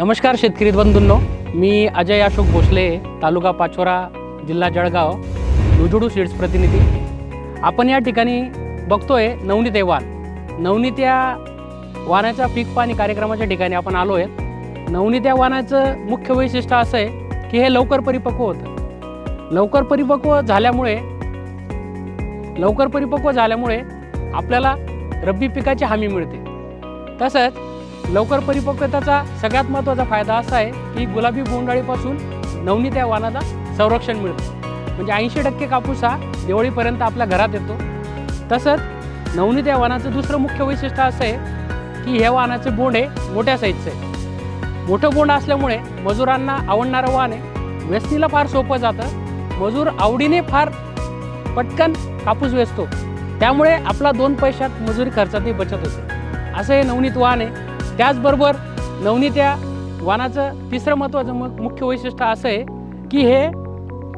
नमस्कार शेतकरी बंधूंनो, मी अजय अशोक भोसले, तालुका पाचोरा, जिल्हा जळगाव, नुजोडू सीड्स प्रतिनिधी। आपण या ठिकाणी बघतोय नवनीत हे वाण। नवनीत या वाणाच्या पीक पाणी कार्यक्रमाच्या ठिकाणी आपण आलो आहे। नवनीत या वाणाचं मुख्य वैशिष्ट्य असं आहे की हे लवकर परिपक्व होतं। लवकर परिपक्व झाल्यामुळे आपल्याला रब्बी पिकाची हमी मिळते। तसंच लवकर परिपक्वतेचा सगळ्यात महत्त्वाचा फायदा असा आहे की गुलाबी बोंडअळीपासून नवनीत या वाणाला संरक्षण मिळतं। म्हणजे 80% कापूस हा दिवाळीपर्यंत आपल्या घरात येतो। तसंच नवनीत या वाणाचं दुसरं मुख्य वैशिष्ट्य असं आहे की ह्या वाणाचे बोंड हे मोठ्या साईजचे आहे। मोठं बोंड असल्यामुळे मजुरांना आवडणारं वाण आहे। वेचणीला फार सोपं जातं। मजूर आवडीने फार पटकन कापूस वेचतो, त्यामुळे आपला 2 पैशात मजुरी खर्चातही बचत होते। असं हे नवनीत वाण आहे। त्याचबरोबर नवनीत या वाणाचं तिसरं महत्त्वाचं मुख्य वैशिष्ट्य असं आहे की हे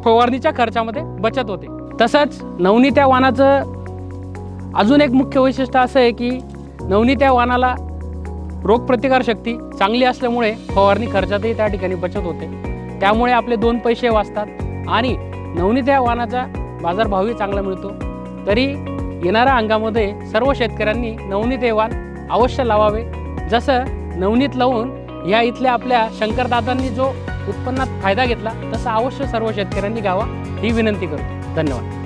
फवारणीच्या खर्चामध्ये बचत होते। तसंच नवनीत या वाणाचं अजून एक मुख्य वैशिष्ट्य असं आहे की नवनीत या वाणाला रोगप्रतिकारशक्ती चांगली असल्यामुळे फवारणी खर्चातही त्या ठिकाणी बचत होते। त्यामुळे आपले 2 पैसे वाचतात आणि नवनीत या वाणाचा बाजारभावही चांगला मिळतो। तरी येणाऱ्या हंगामामध्ये सर्व शेतकऱ्यांनी नवनीत हे वाण अवश्य लावावे। जसं नवनीत लावून ह्या इथल्या आपल्या शंकरदादांनी जो उत्पन्नात फायदा घेतला, तसा अवश्य सर्व शेतकऱ्यांनी घ्यावा ही विनंती करतो। धन्यवाद।